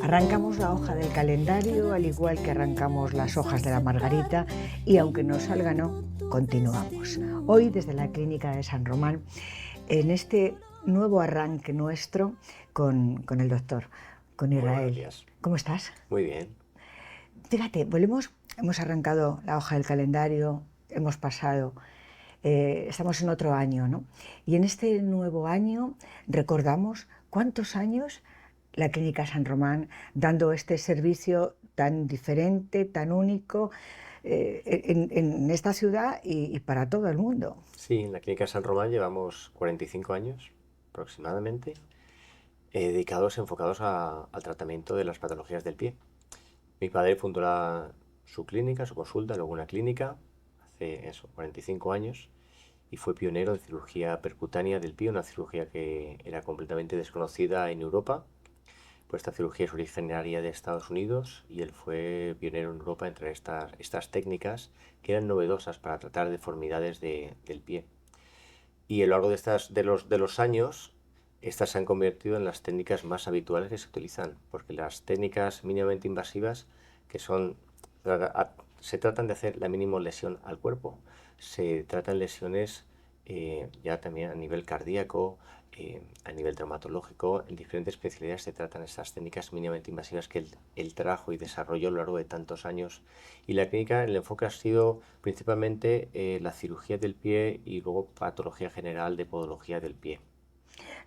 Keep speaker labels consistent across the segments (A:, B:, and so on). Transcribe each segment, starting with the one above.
A: Arrancamos la hoja del calendario, al igual que arrancamos las hojas de la margarita, y aunque no salga no, continuamos. Hoy desde la Clínica de San Román, en este nuevo arranque nuestro con el doctor, con
B: Muy buenos
A: Israel.
B: días.
A: ¿Cómo estás?
B: Muy bien.
A: Fíjate, hemos arrancado la hoja del calendario, hemos pasado, estamos en otro año, ¿no? Y en este nuevo año recordamos cuántos años la Clínica San Román dando este servicio tan diferente, tan único en esta ciudad y para todo el mundo.
B: Sí, en la Clínica San Román llevamos 45 años aproximadamente, enfocados al tratamiento de las patologías del pie. Mi padre fundó su clínica, su consulta, luego una clínica, hace 45 años, y fue pionero en cirugía percutánea del pie, una cirugía que era completamente desconocida en Europa. Pues esta cirugía es originaria de Estados Unidos y él fue pionero en Europa entre estas técnicas que eran novedosas para tratar deformidades del pie. Y a lo largo de los años, estas se han convertido en las técnicas más habituales que se utilizan, porque las técnicas mínimamente invasivas, que se tratan de hacer la mínima lesión al cuerpo, se tratan lesiones ya también a nivel cardíaco, a nivel traumatológico, en diferentes especialidades se tratan estas técnicas mínimamente invasivas que él trajo y desarrolló a lo largo de tantos años. Y la clínica, el enfoque ha sido principalmente la cirugía del pie y luego patología general de podología del pie.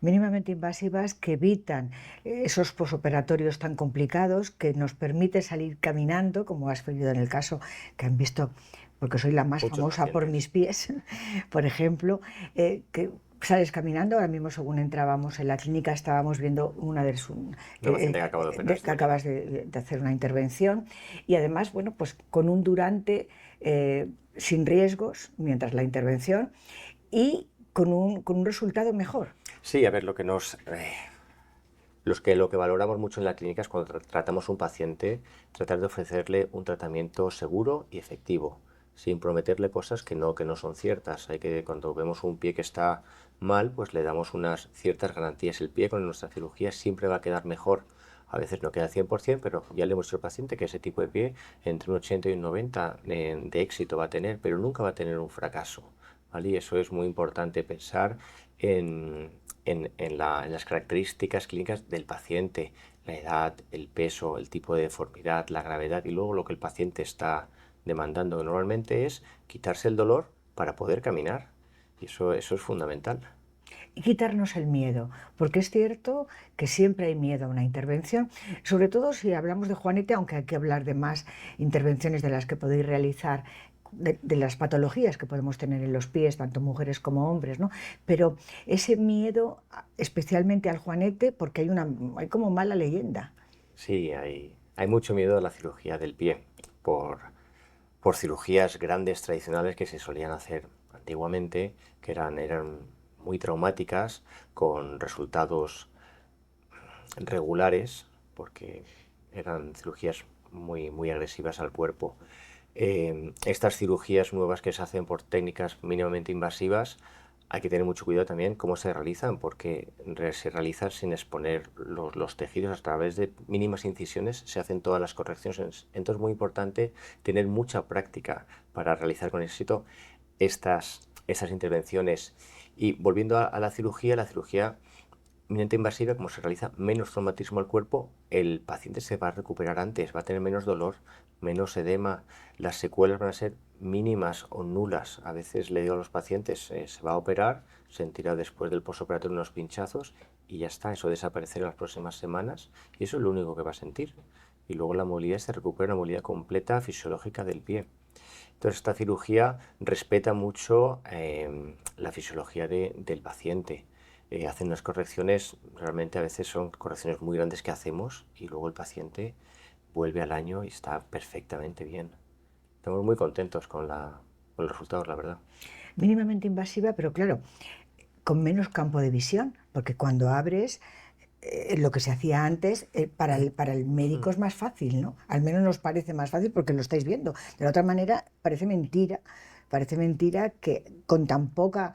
A: Mínimamente invasivas que evitan esos posoperatorios tan complicados, que nos permite salir caminando, como has vivido en el caso que han visto, porque soy la más
B: Muchos
A: famosa por mis
B: pacientes.
A: pies, por ejemplo, que sales caminando. Ahora mismo, según entrábamos en la clínica, estábamos viendo una de sus,
B: Una paciente que acaba de operarse
A: que
B: de
A: acabas
B: oreja.
A: de hacer una intervención, y además, bueno, pues con un durante sin riesgos mientras la intervención y con un resultado mejor.
B: Sí, a ver, lo que valoramos mucho en la clínica es cuando tratamos un paciente, tratar de ofrecerle un tratamiento seguro y efectivo, sin prometerle cosas que no son ciertas. Cuando vemos un pie que está mal, pues le damos unas ciertas garantías. El pie con nuestra cirugía siempre va a quedar mejor. A veces no queda al 100%, pero ya le hemos dicho al paciente que ese tipo de pie entre un 80 y un 90 de éxito va a tener, pero nunca va a tener un fracaso. ¿Vale? Y eso es muy importante, pensar en, en las características clínicas del paciente, la edad, el peso, el tipo de deformidad, la gravedad y luego lo que el paciente está demandando, que normalmente es quitarse el dolor para poder caminar. Y eso es fundamental.
A: Y quitarnos el miedo, porque es cierto que siempre hay miedo a una intervención, sobre todo si hablamos de Juanete, aunque hay que hablar de más intervenciones de las que podéis realizar, de las patologías que podemos tener en los pies, tanto mujeres como hombres, ¿no? Pero ese miedo, especialmente al Juanete, porque hay como mala leyenda.
B: Sí, hay mucho miedo a la cirugía del pie por, por cirugías grandes tradicionales que se solían hacer antiguamente, que eran muy traumáticas, con resultados regulares, porque eran cirugías muy agresivas al cuerpo. Estas cirugías nuevas que se hacen por técnicas mínimamente invasivas, hay que tener mucho cuidado también cómo se realizan, porque se realizan sin exponer los tejidos. A través de mínimas incisiones se hacen todas las correcciones. Entonces es muy importante tener mucha práctica para realizar con éxito estas intervenciones. Y volviendo a la cirugía mínimamente invasiva, como se realiza menos traumatismo al cuerpo, el paciente se va a recuperar antes, va a tener menos dolor, menos edema, las secuelas van a ser mínimas o nulas. A veces le digo a los pacientes, se va a operar, sentirá después del posoperatorio unos pinchazos y ya está, eso desaparecerá en las próximas semanas y eso es lo único que va a sentir. Y luego la movilidad se recupera, una movilidad completa fisiológica del pie. Entonces esta cirugía respeta mucho la fisiología del paciente. Hacen unas correcciones, realmente a veces son correcciones muy grandes que hacemos y luego el paciente vuelve al año y está perfectamente bien. Estamos muy contentos con los resultados, la verdad.
A: Mínimamente invasiva, pero claro, con menos campo de visión, porque cuando abres lo que se hacía antes, para el médico es más fácil, ¿no? Al menos nos parece más fácil porque lo estáis viendo. De la otra manera, parece mentira que con tan poca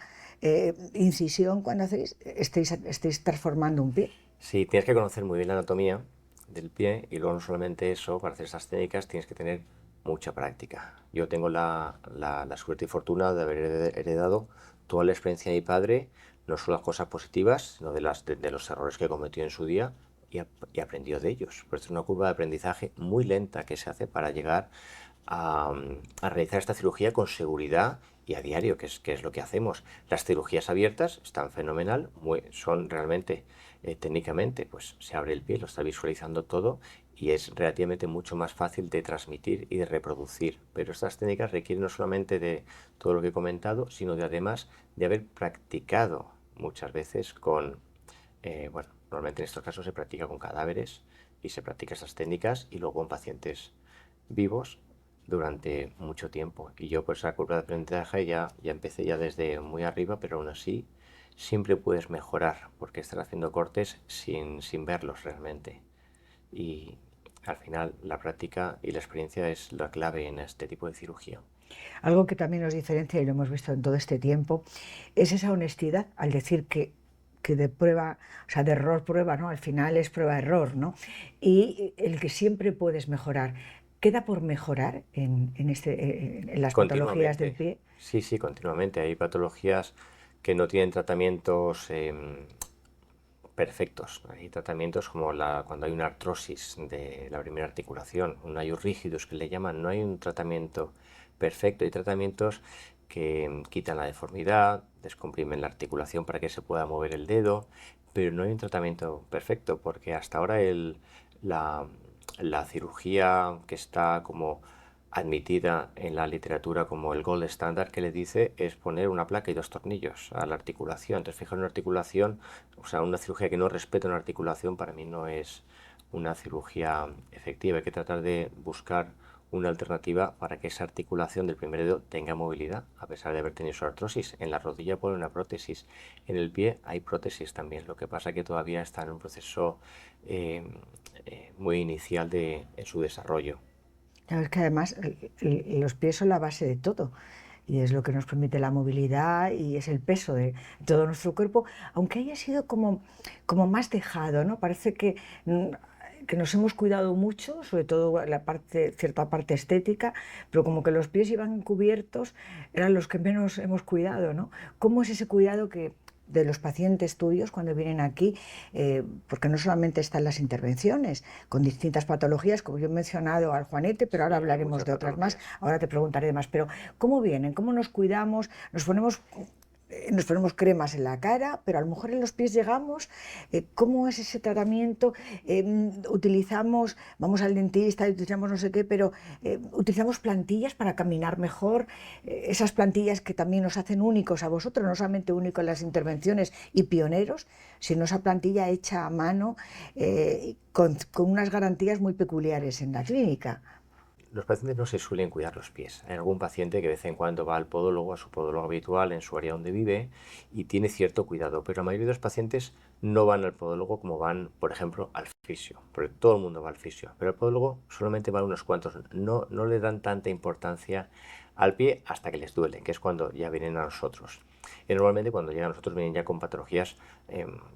A: incisión, cuando hacéis, estéis transformando un pie.
B: Sí, tienes que conocer muy bien la anatomía del pie, y luego no solamente eso, para hacer esas técnicas tienes que tener mucha práctica. Yo tengo la suerte y fortuna de haber heredado toda la experiencia de mi padre, no solo las cosas positivas, sino de los errores que cometió en su día, y aprendió de ellos. Pero es una curva de aprendizaje muy lenta que se hace para llegar a realizar esta cirugía con seguridad y a diario, que es lo que hacemos. Las cirugías abiertas están fenomenal, son realmente, técnicamente, pues se abre el pie, lo está visualizando todo y es relativamente mucho más fácil de transmitir y de reproducir. Pero estas técnicas requieren no solamente de todo lo que he comentado, sino de además de haber practicado muchas veces bueno, normalmente en estos casos se practica con cadáveres y se practica estas técnicas y luego en pacientes vivos durante mucho tiempo. Y yo por esa curva de aprendizaje ya empecé ya desde muy arriba, pero aún así siempre puedes mejorar porque estás haciendo cortes sin verlos realmente. Y al final la práctica y la experiencia es la clave en este tipo de cirugía.
A: Algo que también nos diferencia, y lo hemos visto en todo este tiempo, es esa honestidad al decir que de prueba, o sea, de error prueba, ¿no? Al final es prueba-error, ¿no? Y el que siempre puedes mejorar. ¿Queda por mejorar en las patologías del
B: Continuamente,
A: pie?
B: sí, sí, continuamente. Hay patologías que no tienen tratamientos perfectos. Hay tratamientos como cuando hay una artrosis de la primera articulación, un ayus rígidus que le llaman, no hay un tratamiento perfecto. Hay tratamientos que quitan la deformidad, descomprimen la articulación para que se pueda mover el dedo, pero no hay un tratamiento perfecto porque hasta ahora la, la cirugía que está como admitida en la literatura como el gold standard que le dice es poner una placa y dos tornillos a la articulación. Entonces, fijar una articulación, o sea, una cirugía que no respeta una articulación para mí no es una cirugía efectiva. Hay que tratar de buscar una alternativa para que esa articulación del primer dedo tenga movilidad, a pesar de haber tenido su artrosis. En la rodilla pone una prótesis, en el pie hay prótesis también, lo que pasa que todavía está en un proceso eh, muy inicial en su desarrollo.
A: Sabes que además los pies son la base de todo y es lo que nos permite la movilidad y es el peso de todo nuestro cuerpo, aunque haya sido como más dejado, ¿no? Parece que nos hemos cuidado mucho, sobre todo cierta parte estética, pero como que los pies iban cubiertos, eran los que menos hemos cuidado, ¿no? ¿Cómo es ese cuidado de los pacientes tuyos cuando vienen aquí? Porque no solamente están las intervenciones con distintas patologías, como yo he mencionado al Juanete, pero ahora
B: Sí, hay
A: hablaremos
B: muchas
A: de otras más,
B: patologías.
A: ahora te preguntaré de más, pero ¿cómo vienen? ¿Cómo nos cuidamos? Nos ponemos cremas en la cara, pero a lo mejor en los pies llegamos. ¿Cómo es ese tratamiento? Vamos al dentista, utilizamos no sé qué, pero utilizamos plantillas para caminar mejor. Esas plantillas que también nos hacen únicos a vosotros, no solamente únicos en las intervenciones y pioneros, sino esa plantilla hecha a mano con unas garantías muy peculiares en la clínica.
B: Los pacientes no se suelen cuidar los pies. Hay algún paciente que de vez en cuando va al podólogo, a su podólogo habitual en su área donde vive y tiene cierto cuidado, pero la mayoría de los pacientes no van al podólogo como van, por ejemplo, al fisio, porque todo el mundo va al fisio, pero al podólogo solamente van unos cuantos, no le dan tanta importancia al pie hasta que les duele, que es cuando ya vienen a nosotros. Y normalmente cuando llegan a nosotros vienen ya con patologías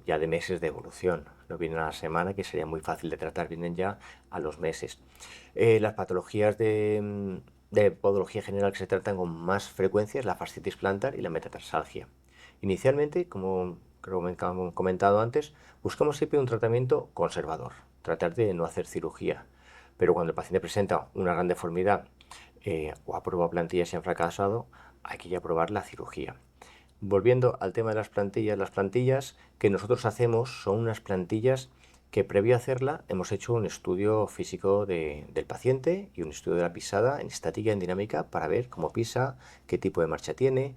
B: ya de meses de evolución, no vienen a la semana, que sería muy fácil de tratar, vienen ya a los meses. Las patologías de podología general que se tratan con más frecuencia es la fascitis plantar y la metatarsalgia. Inicialmente, como creo que hemos comentado antes, buscamos siempre un tratamiento conservador, tratar de no hacer cirugía. Pero cuando el paciente presenta una gran deformidad o ha probado plantillas y han fracasado, hay que ya probar la cirugía. Volviendo al tema de las plantillas que nosotros hacemos son unas plantillas que previo a hacerla hemos hecho un estudio físico del paciente y un estudio de la pisada en estática y en dinámica para ver cómo pisa, qué tipo de marcha tiene,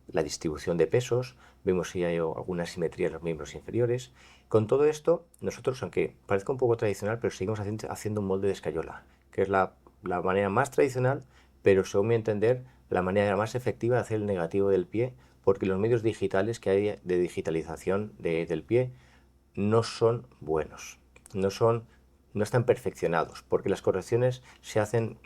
B: la distribución de pesos, vemos si hay alguna simetría en los miembros inferiores. Con todo esto, nosotros, aunque parezca un poco tradicional, pero seguimos haciendo un molde de escayola, que es la manera más tradicional, pero según mi entender, la manera más efectiva de hacer el negativo del pie, porque los medios digitales que hay de digitalización del pie no son buenos, no están perfeccionados, porque las correcciones se hacen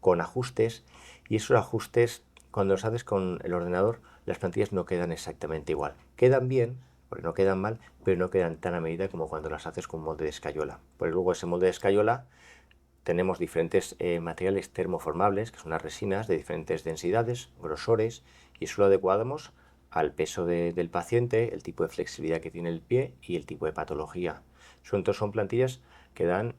B: con ajustes y esos ajustes, cuando los haces con el ordenador, las plantillas no quedan exactamente igual. Quedan bien, porque no quedan mal, pero no quedan tan a medida como cuando las haces con molde de escayola. Porque luego ese molde de escayola tenemos diferentes materiales termoformables, que son las resinas de diferentes densidades, grosores, y eso lo adecuamos al peso del paciente, el tipo de flexibilidad que tiene el pie y el tipo de patología. Son plantillas que dan,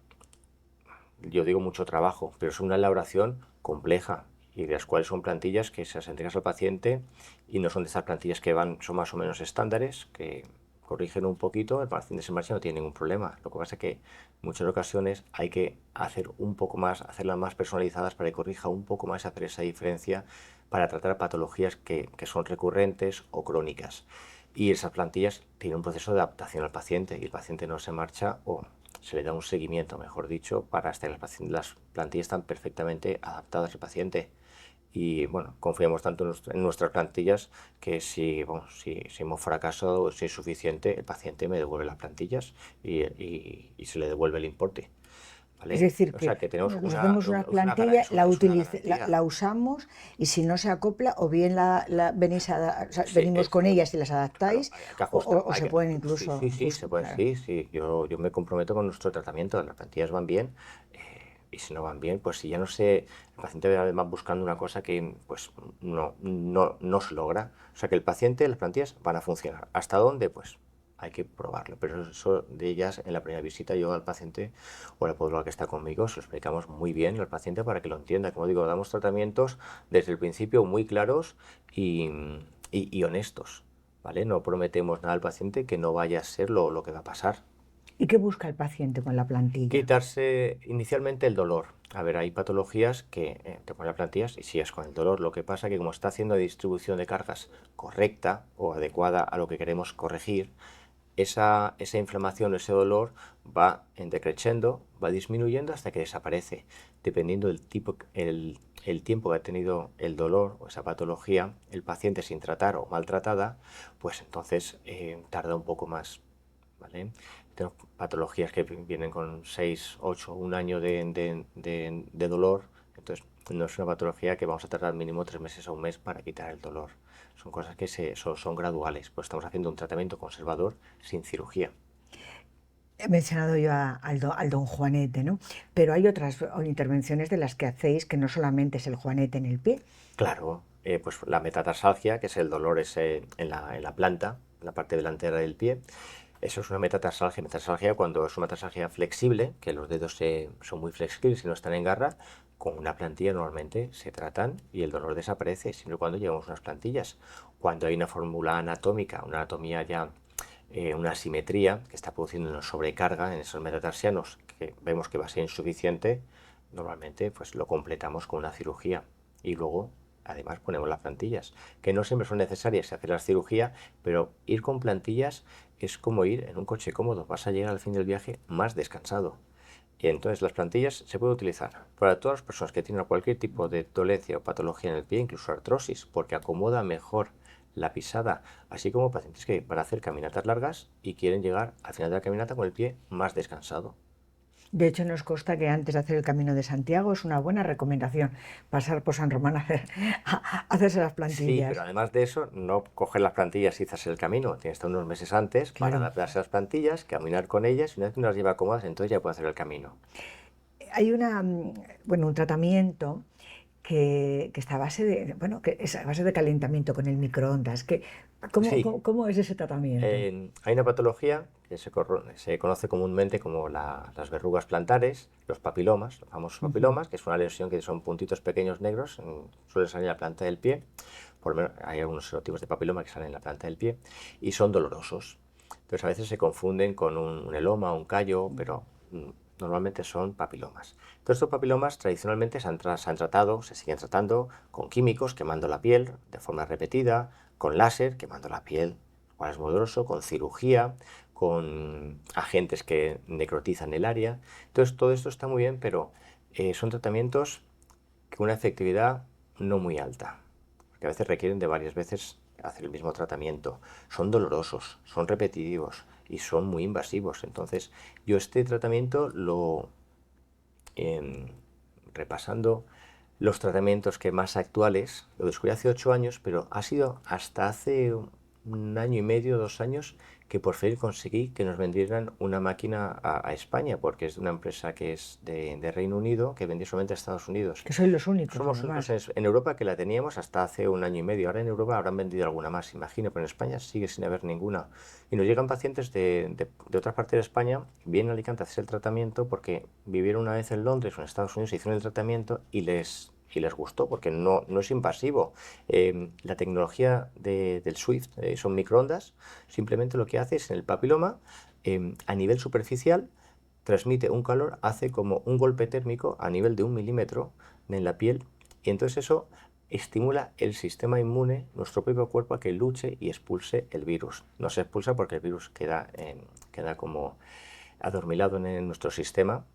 B: yo digo, mucho trabajo, pero es una elaboración compleja y de las cuales son plantillas que se las entregas al paciente y no son de estas plantillas que son más o menos estándares, que corrigen un poquito, el paciente se marcha y no tiene ningún problema. Lo que pasa es que en muchas ocasiones hay que hacer un poco más, hacerlas más personalizadas para que corrija un poco más, hacer esa diferencia para tratar patologías que son recurrentes o crónicas. Y esas plantillas tienen un proceso de adaptación al paciente y el paciente no se marcha o se le da un seguimiento, mejor dicho, para hasta que las plantillas están perfectamente adaptadas al paciente. Y bueno, confiamos tanto en nuestras plantillas que si hemos fracasado o si es suficiente, el paciente me devuelve las plantillas y se le devuelve el importe.
A: Es
B: ¿Vale?
A: decir,
B: O
A: que
B: sea que tenemos
A: nos hacemos una
B: es una
A: plantilla,
B: es una garantía.
A: la usamos y si no se acopla, o bien o sea,
B: Sí,
A: venimos con ellas y las
B: claro,
A: adaptáis,
B: hay que ajustar.
A: o se pueden
B: Sí,
A: incluso,
B: sí, sí, se puede,
A: claro.
B: sí, sí. Yo me comprometo con nuestro tratamiento. Las plantillas van bien. Y si no van bien, pues si ya no sé, el paciente va además buscando una cosa que pues no se logra. O sea que el paciente, las plantillas van a funcionar. ¿Hasta dónde? Pues hay que probarlo. Pero eso de ellas en la primera visita yo al paciente o al podóloga que está conmigo se lo explicamos muy bien al paciente para que lo entienda. Como digo, damos tratamientos desde el principio muy claros y honestos. ¿Vale? No prometemos nada al paciente que no vaya a ser lo que va a pasar.
A: ¿Y qué busca el paciente con la plantilla?
B: Quitarse inicialmente el dolor. A ver, hay patologías que te ponen las plantillas y sigues con el dolor. Lo que pasa es que como está haciendo distribución de cargas correcta o adecuada a lo que queremos corregir, esa inflamación, ese dolor va decreciendo, va disminuyendo hasta que desaparece. Dependiendo del tipo, el tiempo que ha tenido el dolor o esa patología, el paciente sin tratar o maltratada, pues entonces tarda un poco más. ¿Vale? Tenemos patologías que vienen con 6, 8, un año de dolor, entonces no es una patología que vamos a tardar mínimo 3 meses a un mes para quitar el dolor. Son cosas que son graduales, pues estamos haciendo un tratamiento conservador sin cirugía.
A: He mencionado yo al don Juanete, ¿no? Pero hay otras intervenciones de las que hacéis que no solamente es el Juanete en el pie.
B: Claro, pues la metatarsalgia, que es el dolor ese en la planta, en la parte delantera del pie. Eso es una metatarsalgia. Metatarsalgia cuando es una metatarsalgia flexible, que los dedos son muy flexibles y no están en garra, con una plantilla normalmente se tratan y el dolor desaparece, siempre y cuando llevamos unas plantillas. Cuando hay una fórmula anatómica, una anatomía ya, una asimetría que está produciendo una sobrecarga en esos metatarsianos, que vemos que va a ser insuficiente, normalmente pues lo completamos con una cirugía y luego además ponemos las plantillas, que no siempre son necesarias hacer la cirugía, pero ir con plantillas es como ir en un coche cómodo, vas a llegar al fin del viaje más descansado. Y entonces las plantillas se pueden utilizar para todas las personas que tienen cualquier tipo de dolencia o patología en el pie, incluso artrosis, porque acomoda mejor la pisada, así como pacientes que van a hacer caminatas largas y quieren llegar al final de la caminata con el pie más descansado.
A: De hecho, nos consta que antes de hacer el Camino de Santiago es una buena recomendación pasar por San Román a hacerse las
B: Sí, pero
A: plantillas.
B: además de eso, no coger las plantillas y hacerse el camino. Tienes que estar unos meses antes para
A: Claro.
B: adaptarse a las plantillas, caminar con ellas y una vez que uno las lleva cómodas, entonces ya puede hacer el camino.
A: Hay bueno, un tratamiento que está a base de, bueno, que es a base de calentamiento con el microondas.
B: Sí,
A: ¿Cómo es ese tratamiento?
B: hay una patología que se conoce comúnmente como las verrugas plantares, los papilomas, los famosos
A: Ujú.
B: papilomas, que es una lesión que son puntitos pequeños negros, suele salir en la planta del pie, por lo menos hay algunos serotipos de papiloma que salen en la planta del pie y son dolorosos. Entonces a veces se confunden con un heloma, un callo, pero normalmente son papilomas. Todos estos papilomas tradicionalmente se han tratado, se siguen tratando con químicos, quemando la piel de forma repetida, con láser, quemando la piel, lo cual es muy doloroso, con cirugía, con agentes que necrotizan el área. Entonces todo esto está muy bien, pero son tratamientos con una efectividad no muy alta, porque a veces requieren de varias veces hacer el mismo tratamiento. Son dolorosos, son repetitivos y son muy invasivos. Entonces yo este tratamiento em, repasando los tratamientos que más actuales, lo descubrí hace 8 años, pero ha sido hasta hace un año y medio, 2 años, que por fin conseguí que nos vendieran una máquina a España, porque es de una empresa que es de Reino Unido, que vendía solamente a Estados Unidos.
A: Que sois los únicos,
B: Somos
A: además.
B: únicos en Europa que la teníamos hasta hace un año y medio. Ahora en Europa habrán vendido alguna más, imagino, pero en España sigue sin haber ninguna. Y nos llegan pacientes de otras partes de España, vienen a Alicante a hacerse el tratamiento porque vivieron una vez en Londres o en Estados Unidos, hicieron el tratamiento y les gustó, porque no es invasivo. La tecnología del Swift son microondas, simplemente lo que hace es en el papiloma, a nivel superficial, transmite un calor, hace como un golpe térmico a nivel de 1 milímetro en la piel, y entonces eso estimula el sistema inmune, nuestro propio cuerpo, a que luche y expulse el virus. No se expulsa porque el virus queda como adormilado en nuestro sistema,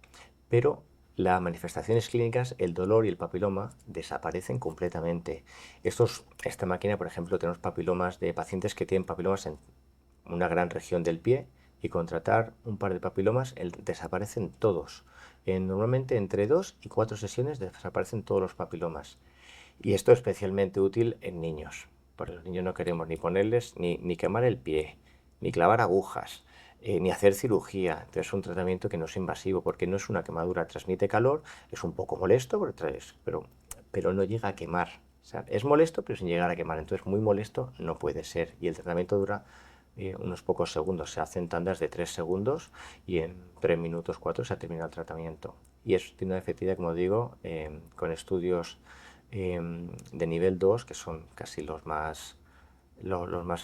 B: pero las manifestaciones clínicas, el dolor y el papiloma desaparecen completamente. Esta máquina, por ejemplo, tenemos papilomas de pacientes que tienen papilomas en una gran región del pie, y con tratar un par de papilomas desaparecen todos. Normalmente entre 2 y 4 sesiones desaparecen todos los papilomas. Y esto es especialmente útil en niños, porque los niños no queremos ni ponerles, ni quemar el pie, ni clavar agujas, ni hacer cirugía. Entonces es un tratamiento que no es invasivo, porque no es una quemadura, transmite calor, es un poco molesto, pero no llega a quemar. O sea, es molesto, pero sin llegar a quemar. Entonces muy molesto no puede ser. Y el tratamiento dura unos pocos segundos. Se hacen tandas de 3 segundos y en 3 minutos, 4 se ha terminado el tratamiento. Y eso tiene una efectividad, como digo, con estudios de nivel 2, que son casi los más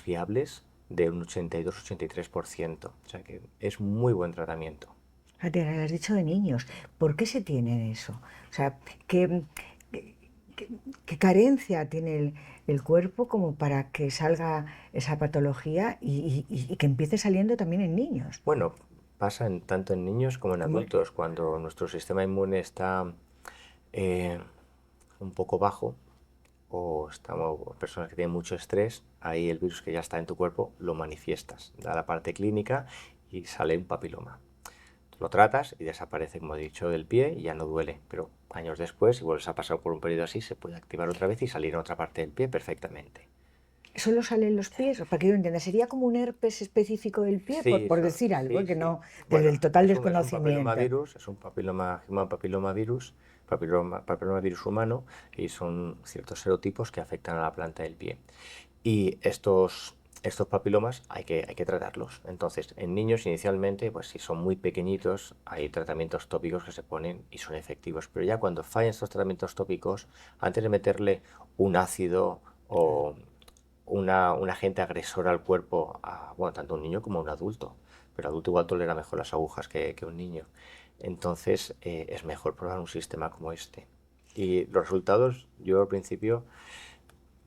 B: fiables, de un 82-83%. O sea que es muy buen tratamiento.
A: Te has dicho de niños. ¿Por qué se tiene eso? O sea, ¿qué carencia tiene el cuerpo como para que salga esa patología y que empiece saliendo también en niños?
B: Bueno, pasa tanto en niños como en
A: Como,
B: adultos. Cuando nuestro sistema inmune está eh, un poco bajo, o estamos personas que tienen mucho estrés, ahí el virus que ya está en tu cuerpo lo manifiestas, da la parte clínica y sale un papiloma. Lo tratas y desaparece, como he dicho, del pie y ya no duele, pero años después, si vuelves a pasar por un periodo así, se puede activar otra vez y salir en otra parte del pie perfectamente.
A: ¿solo sale en los pies? Para que yo entienda, ¿sería como un herpes específico del pie?
B: Sí,
A: Por decir algo,
B: sí,
A: que
B: sí.
A: no, desde
B: Bueno,
A: el total
B: es un
A: desconocimiento.
B: papilomavirus, es un human papillomavirus, papillomavirus humano, y son ciertos serotipos que afectan a la planta del pie. Y estos papilomas hay que tratarlos. Entonces, en niños inicialmente, pues si son muy pequeñitos, hay tratamientos tópicos que se ponen y son efectivos. Pero ya cuando fallan estos tratamientos tópicos, antes de meterle un ácido o un agente agresor al cuerpo, bueno, tanto a un niño como a un adulto, pero el adulto igual tolera mejor las agujas que un niño. Entonces, es mejor probar un sistema como este. Y los resultados, yo al principio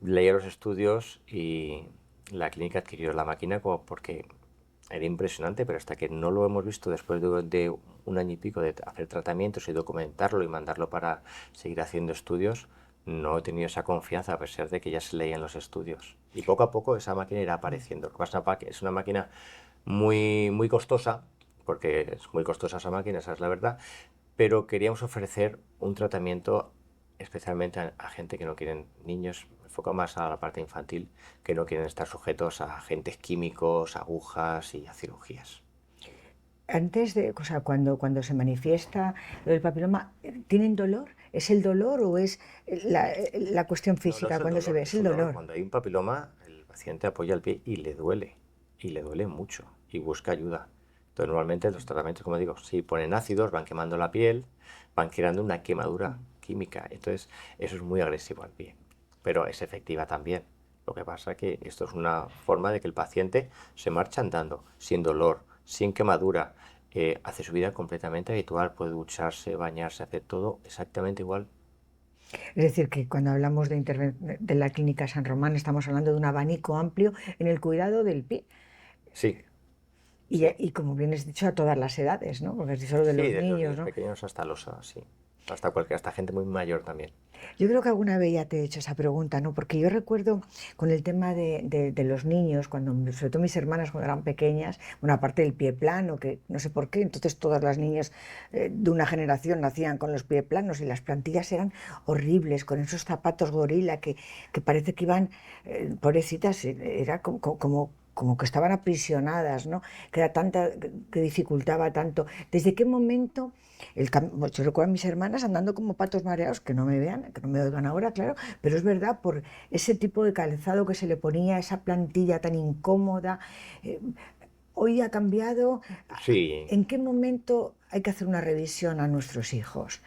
B: leía los estudios y la clínica adquirió la máquina como porque era impresionante, pero hasta que no lo hemos visto después de un año y pico de hacer tratamientos y documentarlo y mandarlo para seguir haciendo estudios, no he tenido esa confianza a pesar de que ya se leían los estudios. Y poco a poco esa máquina irá apareciendo. Lo que pasa es que es una máquina muy, muy costosa, porque es muy costosa esa máquina, esa es la verdad, pero queríamos ofrecer un tratamiento especialmente a gente que no quieren, niños, enfocado más a la parte infantil, que no quieren estar sujetos a agentes químicos, agujas y a cirugías.
A: Antes de, o sea, cuando se manifiesta lo del papiloma, ¿tienen dolor? ¿Es el dolor o es la cuestión
B: No
A: física
B: es el
A: cuando se
B: dolor,
A: ve? Es
B: es
A: el
B: un dolor.
A: dolor.
B: Cuando hay un papiloma, el paciente apoya el pie y le duele mucho, y busca ayuda. Entonces, normalmente los tratamientos, como digo, si ponen ácidos, van quemando la piel, van creando una quemadura química. Entonces, eso es muy agresivo al pie, pero es efectiva también. Lo que pasa es que esto es una forma de que el paciente se marcha andando, sin dolor, sin quemadura, hace su vida completamente habitual, puede ducharse, bañarse, hacer todo exactamente igual.
A: Es decir, que cuando hablamos de la clínica San Román estamos hablando de un abanico amplio en el cuidado del pie.
B: Sí,
A: Y,
B: sí.
A: y como bien has dicho, a todas las edades, ¿no? Porque has dicho lo de
B: Sí,
A: los
B: desde los
A: niños,
B: niños
A: ¿no?
B: pequeños sí. Hasta gente muy mayor también.
A: Yo creo que alguna vez ya te he hecho esa pregunta, ¿no? Porque yo recuerdo con el tema de los niños, sobre todo mis hermanas cuando eran pequeñas, bueno, aparte del pie plano, que no sé por qué, entonces todas las niñas de una generación nacían con los pies planos y las plantillas eran horribles, con esos zapatos gorila que parece que iban, pobrecitas, era como que estaban aprisionadas, ¿no? Que era tanta, que dificultaba tanto. ¿Desde qué momento bueno, yo recuerdo a mis hermanas andando como patos mareados, que no me vean, que no me oigan ahora, claro, pero es verdad, por ese tipo de calzado que se le ponía, esa plantilla tan incómoda. eh, Hoy ha cambiado.
B: Sí,
A: ¿En qué momento hay que hacer una revisión a nuestros hijos?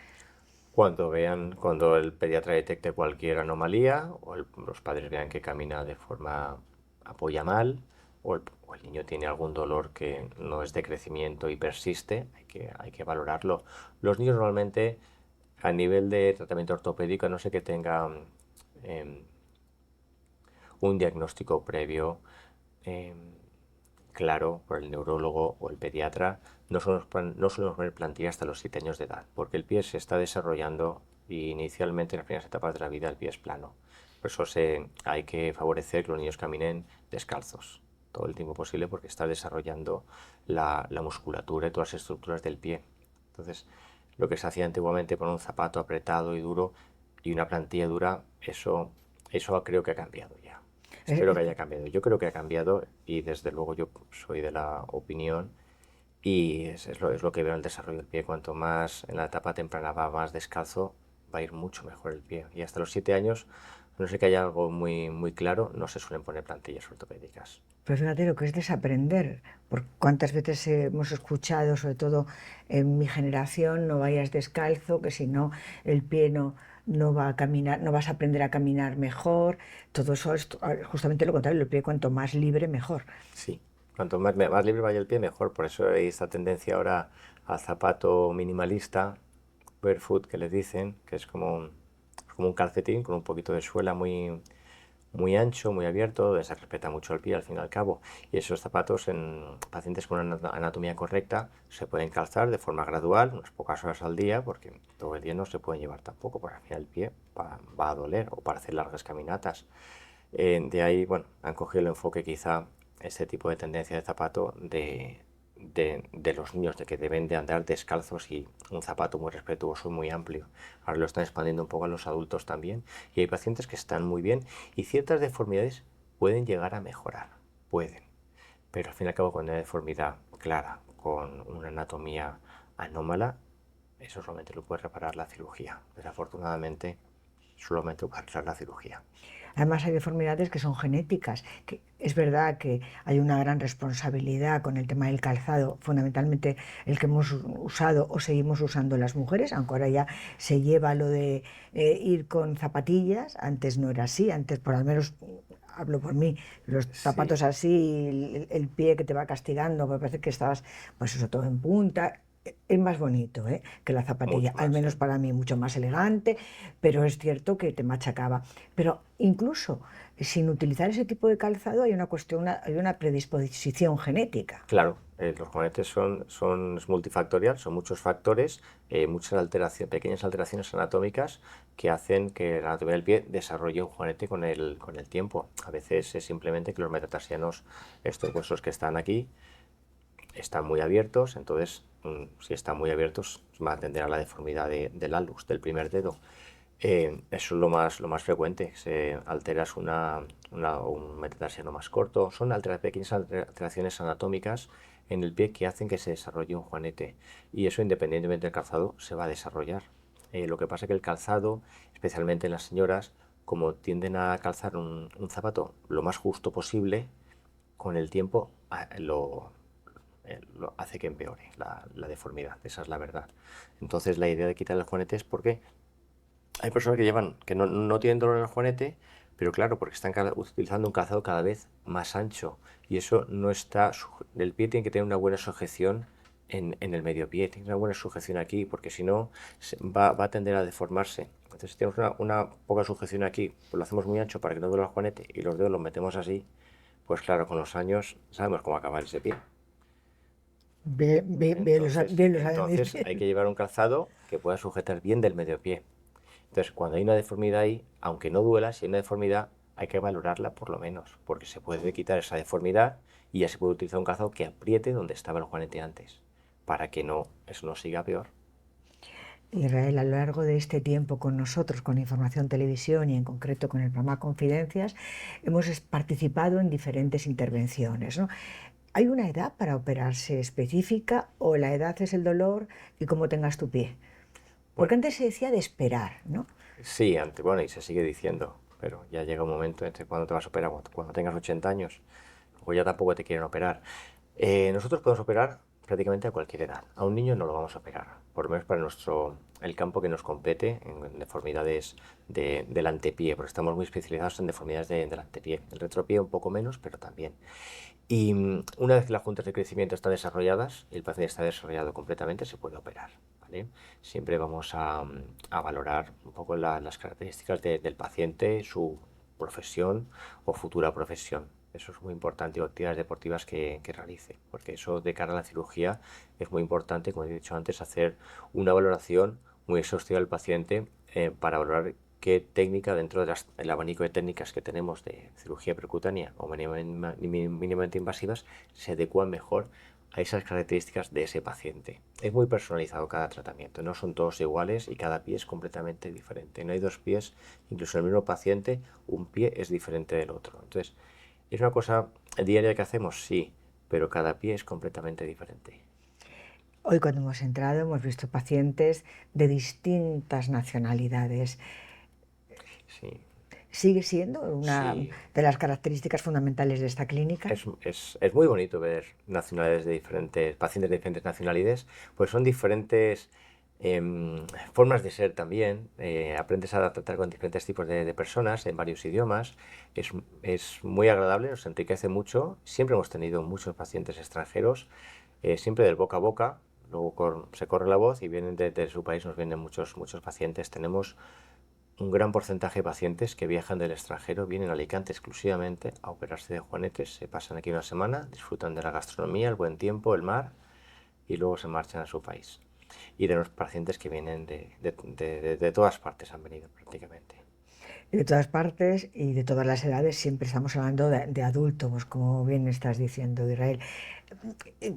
B: cuando el pediatra detecte cualquier anomalía o los padres vean que camina de forma apoya mal o el niño tiene algún dolor que no es de crecimiento y persiste, hay que valorarlo. Los niños normalmente a nivel de tratamiento ortopédico, a no sé que tengan em, un diagnóstico previo, em, claro, por el neurólogo o el pediatra, no solemos poner plantilla hasta los 7 años de edad, porque el pie se está desarrollando y inicialmente en las primeras etapas de la vida el pie es plano. Por eso hay que favorecer que los niños caminen descalzos todo el tiempo posible porque está desarrollando la musculatura y todas las estructuras del pie. Entonces, lo que se hacía antiguamente con un zapato apretado y duro y una plantilla dura, eso creo que ha cambiado ya. Espero que
A: Eh,
B: haya cambiado. Yo creo que ha cambiado y desde luego yo soy de la opinión y es lo que veo en el desarrollo del pie. Cuanto más en la etapa temprana va más descalzo, va a ir mucho mejor el pie. Y hasta los 7 años, a no sé que haya algo muy, muy claro, no se suelen poner plantillas ortopédicas.
A: Pero fíjate lo que es desaprender, por cuántas veces hemos escuchado, sobre todo en mi generación, no vayas descalzo, que si no el pie no va a caminar, no vas a aprender a caminar mejor. Todo eso es justamente lo contrario, el pie cuanto más libre, mejor.
B: Sí, cuanto más libre vaya el pie, mejor. Por eso hay esta tendencia ahora al zapato minimalista, barefoot, que les dicen, que es como un calcetín con un poquito de suela muy, muy ancho, muy abierto, donde se respeta mucho el pie al fin y al cabo. Y esos zapatos en pacientes con una anatomía correcta se pueden calzar de forma gradual, unas pocas horas al día, porque todo el día no se pueden llevar tampoco, porque al final el pie va a doler o para hacer largas caminatas. De ahí, bueno, han cogido el enfoque quizá ese tipo de tendencia de zapato de los niños, de que deben de andar descalzos y un zapato muy respetuoso y muy amplio. Ahora lo están expandiendo un poco a los adultos también y hay pacientes que están muy bien y ciertas deformidades pueden llegar a mejorar, pueden, pero al fin y al cabo con una deformidad clara, con una anatomía anómala, eso solamente lo puede reparar la cirugía. Desafortunadamente, solamente lo puede reparar la cirugía.
A: Además hay deformidades que son genéticas, que es verdad que hay una gran responsabilidad con el tema del calzado, fundamentalmente el que hemos usado o seguimos usando las mujeres, aunque ahora ya se lleva lo de ir con zapatillas, antes no era así, antes por al menos hablo por mí, los
B: Sí,
A: zapatos así, el pie que te va castigando, me parece que estabas pues eso todo en punta. Es más bonito, ¿eh? Que la zapatilla,
B: mucho
A: al
B: más,
A: menos
B: sí.
A: para mí, mucho más elegante, pero es cierto que te machacaba. Pero incluso sin utilizar ese tipo de calzado hay una cuestión, hay una predisposición genética.
B: Claro, los juanetes es multifactorial, son muchos factores, muchas pequeñas alteraciones anatómicas que hacen que la anatomía del pie desarrolle un juanete con el tiempo. A veces es simplemente que los metatarsianos, estos huesos que están aquí, están muy abiertos, entonces si están muy abiertos va a tender a la deformidad del alus, del primer dedo. Eso es lo más frecuente, se alteras un metatarsiano más corto, son pequeñas alteraciones anatómicas en el pie que hacen que se desarrolle un juanete y eso independientemente del calzado se va a desarrollar. Lo que pasa es que el calzado, especialmente en las señoras, como tienden a calzar un zapato lo más justo posible, con el tiempo lo hace que empeore la deformidad, esa es la verdad. Entonces la idea de quitar el juanete es porque hay personas que no tienen dolor en el juanete, pero claro, porque están utilizando un calzado cada vez más ancho y eso no está, el pie tiene que tener una buena sujeción en el medio pie, tiene una buena sujeción aquí, porque si no va a tender a deformarse. Entonces si tenemos una poca sujeción aquí, pues lo hacemos muy ancho para que no duela el juanete y los dedos los metemos así, pues claro, con los años sabemos cómo acabar ese pie.
A: Bien lo sabe mi
B: Entonces hay que llevar un calzado que pueda sujetar bien del medio pie. Entonces, cuando hay una deformidad ahí, aunque no duela, si hay una deformidad, hay que valorarla por lo menos, porque se puede quitar esa deformidad y ya se puede utilizar un calzado que apriete donde estaba el juanete antes, para que eso no siga peor.
A: Israel, a lo largo de este tiempo con nosotros, con Información Televisión y en concreto con el programa Confidencias, hemos participado en diferentes intervenciones, ¿no? ¿Hay una edad para operarse específica o la edad es el dolor y cómo tengas tu pie? Porque
B: Bueno,
A: antes se decía de esperar, ¿no?
B: sí, bueno, y se sigue diciendo, pero ya llega un momento entre cuando te vas a operar, cuando tengas 80 años, o ya tampoco te quieren operar. Nosotros podemos operar prácticamente a cualquier edad. A un niño no lo vamos a operar, por lo menos para el campo que nos compete en deformidades del antepié, porque estamos muy especializados en deformidades del antepié. El retropié un poco menos, pero también. Y una vez que las juntas de crecimiento están desarrolladas y el paciente está desarrollado completamente, se puede operar. ¿Vale? Siempre vamos a valorar un poco las características del paciente, su profesión o futura profesión. Eso es muy importante, o actividades deportivas que realice, porque eso de cara a la cirugía es muy importante, como he dicho antes, hacer una valoración muy exhaustiva del paciente para valorar qué técnica dentro del abanico de técnicas que tenemos de cirugía percutánea o mínimamente invasivas se adecuan mejor a esas características de ese paciente. Es muy personalizado cada tratamiento, no son todos iguales y cada pie es completamente diferente. No hay dos pies, incluso en el mismo paciente, un pie es diferente del otro. Entonces, ¿es una cosa diaria que hacemos? Sí, pero cada pie es completamente diferente.
A: Hoy cuando hemos entrado hemos visto pacientes de distintas nacionalidades.
B: Sí,
A: ¿Sigue siendo una
B: sí.
A: de las características fundamentales de esta clínica?
B: Es muy bonito ver nacionalidades de diferentes, pacientes de diferentes nacionalidades, pues son diferentes formas de ser también. Aprendes a tratar con diferentes tipos de personas en varios idiomas. Es muy agradable, nos enriquece mucho. Siempre hemos tenido muchos pacientes extranjeros, siempre del boca a boca. Luego se corre la voz y vienen de su país, nos vienen muchos pacientes. Tenemos un gran porcentaje de pacientes que viajan del extranjero vienen a Alicante exclusivamente a operarse de juanetes, se pasan aquí una semana, disfrutan de la gastronomía, el buen tiempo, el mar y luego se marchan a su país. Y de los pacientes que vienen de todas partes han venido prácticamente.
A: De todas partes y de todas las edades, siempre estamos hablando de adultos, como bien estás diciendo, Israel.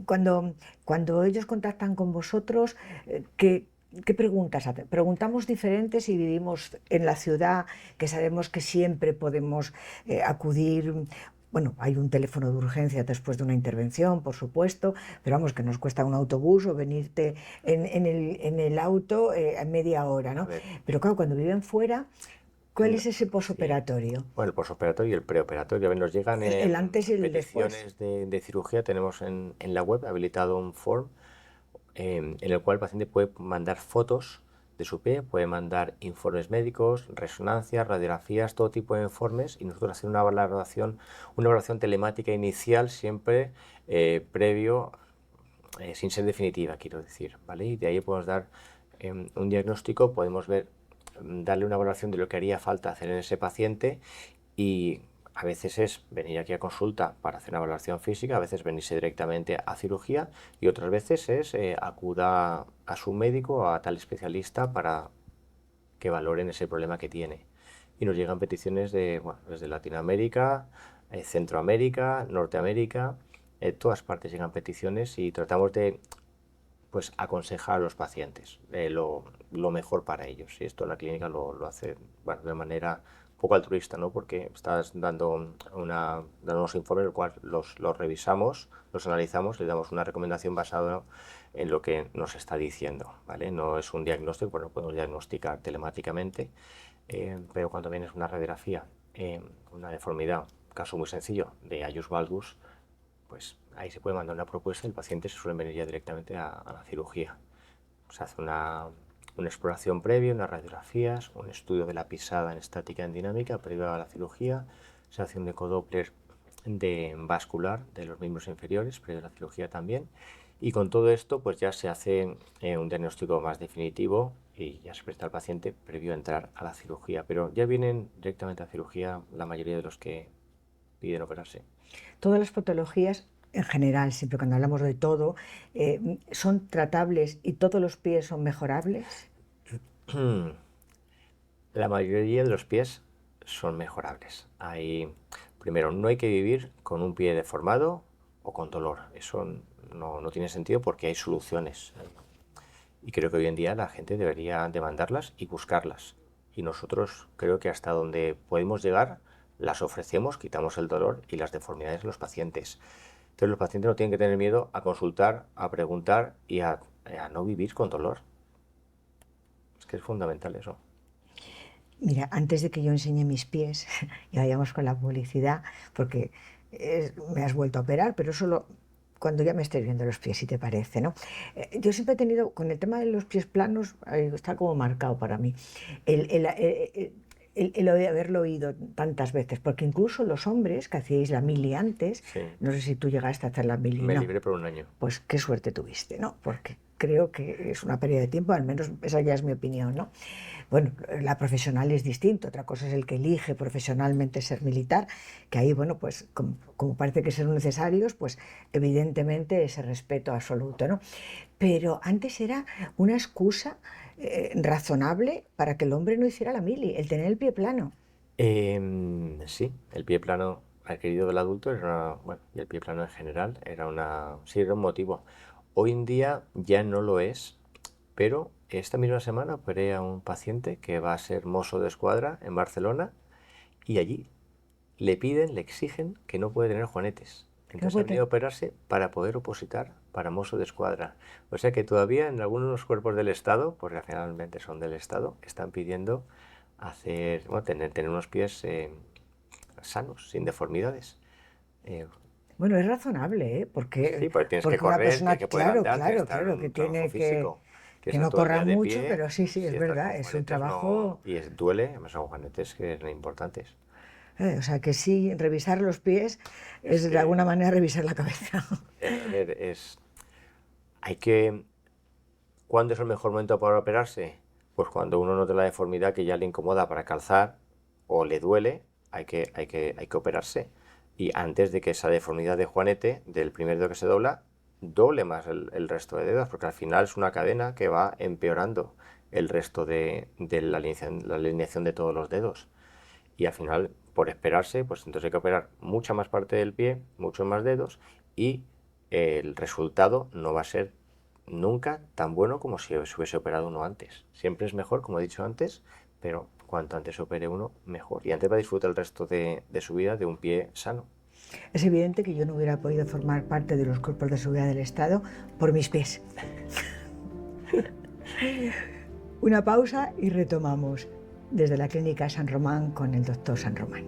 A: Cuando, cuando ellos contactan con vosotros, ¿qué preguntas hacen? Preguntamos diferentes y vivimos en la ciudad, que sabemos que siempre podemos acudir. Bueno, hay un teléfono de urgencia después de una intervención, por supuesto, pero vamos, que nos cuesta un autobús o venirte en el auto a media hora,
B: A
A: ¿no?
B: ver,
A: Pero claro, cuando viven fuera, ¿cuál
B: no,
A: es ese
B: sí.
A: posoperatorio?
B: Bueno, el posoperatorio y el preoperatorio. A ver, nos llegan
A: El antes y el después.
B: peticiones de cirugía. Tenemos en la web habilitado un form en el cual el paciente puede mandar fotos de su pie, puede mandar informes médicos, resonancias, radiografías, todo tipo de informes y nosotros hacemos una valoración telemática inicial siempre previo, sin ser definitiva, quiero decir, ¿vale? Y de ahí podemos dar un diagnóstico, podemos ver, darle una valoración de lo que haría falta hacer en ese paciente y a veces es venir aquí a consulta para hacer una valoración física, a veces venirse directamente a cirugía y otras veces es acuda a su médico o a tal especialista para que valoren ese problema que tiene. Y nos llegan peticiones bueno, desde Latinoamérica, Centroamérica, Norteamérica, todas partes llegan peticiones y tratamos de pues aconsejar a los pacientes lo mejor para ellos. Y esto en la clínica lo hace bueno, de manera poco altruista, ¿no? Porque estás dando unos informes, el cual los revisamos, los analizamos, le damos una recomendación basada en lo que nos está diciendo, ¿vale? No es un diagnóstico, pues no podemos diagnosticar telemáticamente, pero cuando vienes una radiografía, una deformidad, caso muy sencillo de Aius valgus, pues ahí se puede mandar una propuesta y el paciente se suele venir ya directamente a la cirugía. Se hace una exploración previa, unas radiografías, un estudio de la pisada en estática y en dinámica previo a la cirugía, se hace un ecodoppler de vascular de los miembros inferiores previo a la cirugía también y con todo esto pues ya se hace un diagnóstico más definitivo y ya se presenta al paciente previo a entrar a la cirugía, pero ya vienen directamente a cirugía la mayoría de los que piden operarse.
A: Todas las patologías, en general, siempre cuando hablamos de todo, son tratables y todos los pies son mejorables.
B: La mayoría de los pies son mejorables. Primero, no hay que vivir con un pie deformado o con dolor. Eso no tiene sentido porque hay soluciones. Y creo que hoy en día la gente debería demandarlas y buscarlas. Y nosotros creo que hasta donde podemos llegar las ofrecemos, quitamos el dolor y las deformidades de los pacientes. Entonces los pacientes no tienen que tener miedo a consultar, a preguntar y a no vivir con dolor. Es que es fundamental eso.
A: Mira, antes de que yo enseñe mis pies, y vayamos con la publicidad, porque me has vuelto a operar, pero solo cuando ya me estés viendo los pies, si te parece, ¿no? Yo siempre he tenido, con el tema de los pies planos, está como marcado para mí, el haberlo oído tantas veces, porque incluso los hombres que hacíais la mili antes,
B: Sí,
A: no sé si tú llegaste a hacer la mili,
B: me
A: no,
B: libré por un año.
A: pues qué suerte tuviste, ¿no? Porque creo que es una pérdida de tiempo, al menos esa ya es mi opinión, ¿no? Bueno, la profesional es distinto, otra cosa es el que elige profesionalmente ser militar, que ahí, bueno, pues como parece que son necesarios, pues evidentemente ese respeto absoluto, ¿no? Pero antes era una excusa razonable para que el hombre no hiciera la mili, el tener el pie plano.
B: Sí, el pie plano adquirido del adulto era bueno, y el pie plano en general sí, era un motivo. Hoy en día ya no lo es, pero esta misma semana operé a un paciente que va a ser mozo de escuadra en Barcelona y allí le exigen que no puede tener juanetes.
A: Que no
B: Entonces ha
A: puede
B: venido a operarse para poder opositar para mozo de escuadra. O sea que todavía en algunos cuerpos del Estado, porque finalmente son del Estado, están pidiendo bueno, tener unos pies sanos, sin deformidades. Eh,
A: Bueno, es razonable, ¿eh?
B: sí, porque tienes que
A: Porque una
B: correr,
A: persona,
B: tienes que poder
A: claro,
B: andar, tienes que
A: claro,
B: estar en
A: claro, que
B: un trabajo
A: tiene
B: físico.
A: que
B: Tienes que estar
A: no
B: todo el
A: corra
B: día de
A: mucho,
B: pie.
A: pero sí, sí, es
B: Si estás
A: verdad,
B: con
A: es un
B: juanetes no...
A: trabajo.
B: Y duele, además son juanetes que son importantes.
A: O sea, que sí, revisar los pies
B: Es
A: es de alguna
B: que,
A: manera revisar la cabeza.
B: a ver, hay que... ¿Cuándo es el mejor momento para operarse? Pues cuando uno nota la deformidad que ya le incomoda para calzar o le duele, hay que operarse. Y antes de que esa deformidad de juanete, del primer dedo que se dobla, doble más el resto de dedos, porque al final es una cadena que va empeorando el resto de la alineación de todos los dedos. Y al final, por esperarse, pues entonces hay que operar mucha más parte del pie, muchos más dedos, y el resultado no va a ser nunca tan bueno como si se hubiese operado uno antes. Siempre es mejor, como he dicho antes, pero cuanto antes se opere uno, mejor. Y antes va a disfrutar el resto de su vida de un pie sano.
A: Es evidente que yo no hubiera podido formar parte de los cuerpos de seguridad del Estado por mis pies. Una pausa y retomamos desde la Clínica San Román con el doctor San Román.